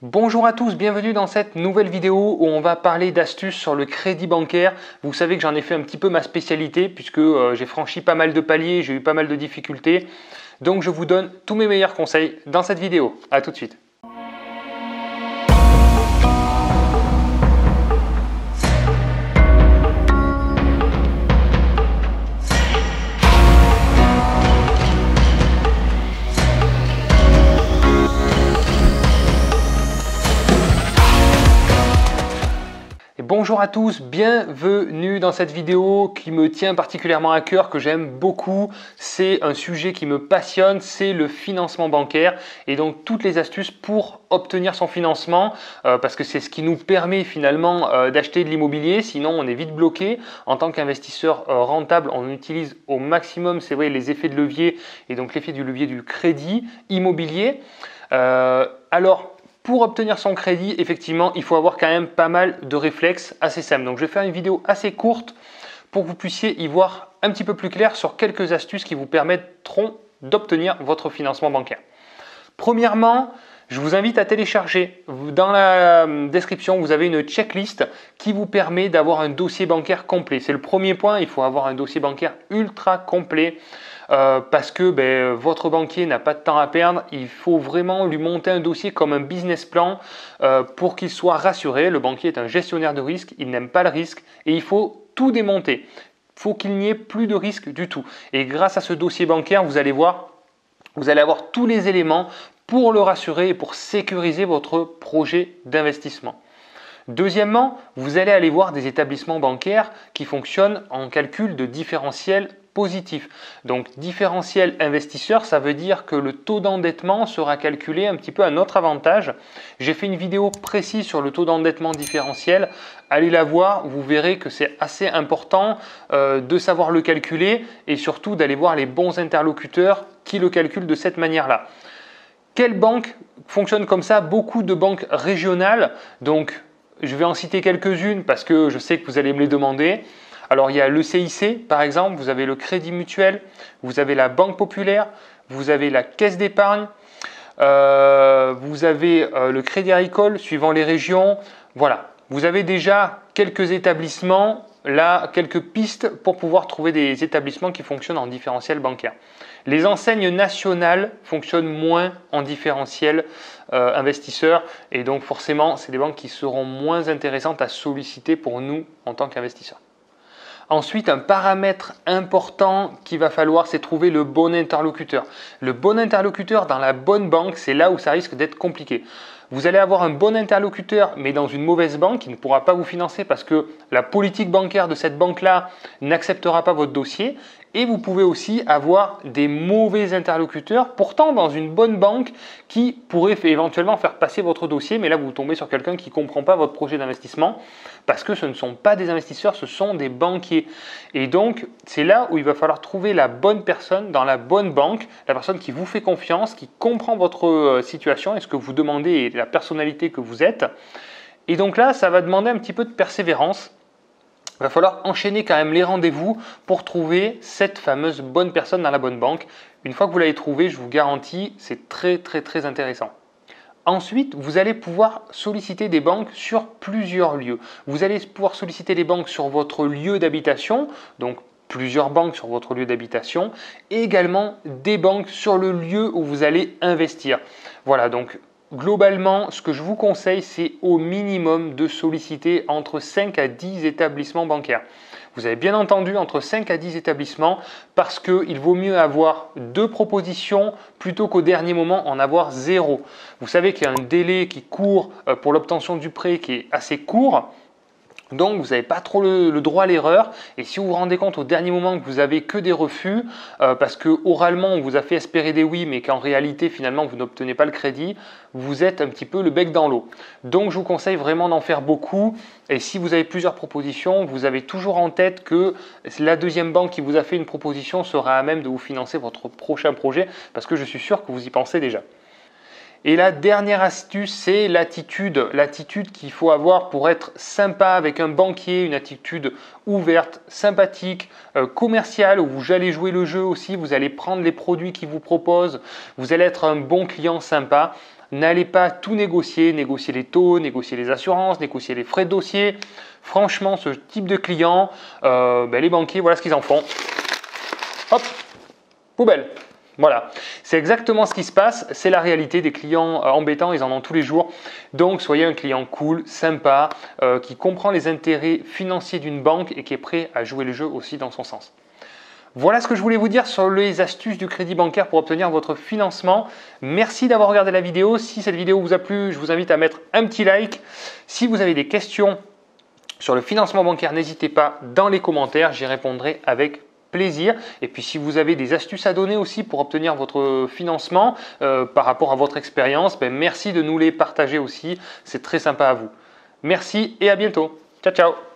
Bonjour à tous, bienvenue dans cette nouvelle vidéo où on va parler d'astuces sur le crédit bancaire. Vous savez que j'en ai fait un petit peu ma spécialité puisque j'ai franchi pas mal de paliers, j'ai eu pas mal de difficultés. Donc je vous donne tous mes meilleurs conseils dans cette vidéo. A tout de suite. Bonjour à tous, bienvenue dans cette vidéo qui me tient particulièrement à cœur, que j'aime beaucoup. C'est un sujet qui me passionne, c'est le financement bancaire et donc toutes les astuces pour obtenir son financement parce que c'est ce qui nous permet finalement d'acheter de l'immobilier, sinon on est vite bloqué. En tant qu'investisseur rentable, on utilise au maximum, c'est vrai, les effets de levier et donc l'effet du levier du crédit immobilier. Pour obtenir son crédit, effectivement, il faut avoir quand même pas mal de réflexes assez simples. Donc, je vais faire une vidéo assez courte pour que vous puissiez y voir un petit peu plus clair sur quelques astuces qui vous permettront d'obtenir votre financement bancaire. Premièrement, je vous invite à télécharger. Dans la description, vous avez une checklist qui vous permet d'avoir un dossier bancaire complet. C'est le premier point, il faut avoir un dossier bancaire ultra complet. Parce que votre banquier n'a pas de temps à perdre, il faut vraiment lui monter un dossier comme un business plan pour qu'il soit rassuré. Le banquier est un gestionnaire de risque, il n'aime pas le risque et il faut tout démonter. Il faut qu'il n'y ait plus de risque du tout. Et grâce à ce dossier bancaire, vous allez voir, vous allez avoir tous les éléments pour le rassurer et pour sécuriser votre projet d'investissement. Deuxièmement, vous allez aller voir des établissements bancaires qui fonctionnent en calcul de différentiel positif. Donc différentiel investisseur, ça veut dire que le taux d'endettement sera calculé un petit peu à notre avantage. J'ai fait une vidéo précise sur le taux d'endettement différentiel. Allez la voir, vous verrez que c'est assez important de savoir le calculer et surtout d'aller voir les bons interlocuteurs qui le calculent de cette manière-là. Quelle banque fonctionne comme ça? Beaucoup de banques régionales. Donc je vais en citer quelques-unes parce que je sais que vous allez me les demander. Alors il y a le CIC par exemple, vous avez le Crédit Mutuel, vous avez la Banque Populaire, vous avez la Caisse d'épargne, vous avez le Crédit Agricole suivant les régions. Voilà, vous avez déjà quelques établissements, là quelques pistes pour pouvoir trouver des établissements qui fonctionnent en différentiel bancaire. Les enseignes nationales fonctionnent moins en différentiel investisseur et donc forcément c'est des banques qui seront moins intéressantes à solliciter pour nous en tant qu'investisseurs. Ensuite, un paramètre important qu'il va falloir, c'est trouver le bon interlocuteur. Le bon interlocuteur dans la bonne banque, c'est là où ça risque d'être compliqué. Vous allez avoir un bon interlocuteur, mais dans une mauvaise banque qui ne pourra pas vous financer parce que la politique bancaire de cette banque-là n'acceptera pas votre dossier. Et vous pouvez aussi avoir des mauvais interlocuteurs, pourtant dans une bonne banque qui pourrait éventuellement faire passer votre dossier. Mais là, vous tombez sur quelqu'un qui ne comprend pas votre projet d'investissement parce que ce ne sont pas des investisseurs, ce sont des banquiers. Et donc, c'est là où il va falloir trouver la bonne personne dans la bonne banque, la personne qui vous fait confiance, qui comprend votre situation et ce que vous demandez et la personnalité que vous êtes. Et donc là, ça va demander un petit peu de persévérance. Il va falloir enchaîner quand même les rendez-vous pour trouver cette fameuse bonne personne dans la bonne banque. Une fois que vous l'avez trouvée, je vous garantis, c'est très intéressant. Ensuite, vous allez pouvoir solliciter des banques sur plusieurs lieux. Vous allez pouvoir solliciter les banques sur votre lieu d'habitation, donc plusieurs banques sur votre lieu d'habitation, et également des banques sur le lieu où vous allez investir. Voilà, donc globalement, ce que je vous conseille, c'est au minimum de solliciter entre 5 à 10 établissements bancaires. Vous avez bien entendu entre 5 à 10 établissements parce qu'il vaut mieux avoir 2 propositions plutôt qu'au dernier moment en avoir 0. Vous savez qu'il y a un délai qui court pour l'obtention du prêt qui est assez court. Donc vous n'avez pas trop le droit à l'erreur et si vous vous rendez compte au dernier moment que vous avez que des refus parce que oralement on vous a fait espérer des oui mais qu'en réalité finalement vous n'obtenez pas le crédit, vous êtes un petit peu le bec dans l'eau. Donc je vous conseille vraiment d'en faire beaucoup et si vous avez plusieurs propositions, vous avez toujours en tête que la deuxième banque qui vous a fait une proposition sera à même de vous financer votre prochain projet parce que je suis sûr que vous y pensez déjà. Et la dernière astuce, c'est l'attitude. L'attitude qu'il faut avoir pour être sympa avec un banquier, une attitude ouverte, sympathique, commerciale, où vous allez jouer le jeu aussi, vous allez prendre les produits qu'il vous propose, vous allez être un bon client sympa. N'allez pas tout négocier, négocier les taux, négocier les assurances, négocier les frais de dossier. Franchement, ce type de clients, les banquiers, voilà ce qu'ils en font. Hop, poubelle. Voilà, c'est exactement ce qui se passe, c'est la réalité des clients embêtants, ils en ont tous les jours. Donc soyez un client cool, sympa, qui comprend les intérêts financiers d'une banque et qui est prêt à jouer le jeu aussi dans son sens. Voilà ce que je voulais vous dire sur les astuces du crédit bancaire pour obtenir votre financement. Merci d'avoir regardé la vidéo. Si cette vidéo vous a plu, je vous invite à mettre un petit like. Si vous avez des questions sur le financement bancaire, n'hésitez pas dans les commentaires, j'y répondrai avec plaisir. Et puis si vous avez des astuces à donner aussi pour obtenir votre financement par rapport à votre expérience, merci de nous les partager aussi, c'est très sympa à vous. Merci et à bientôt. Ciao, ciao.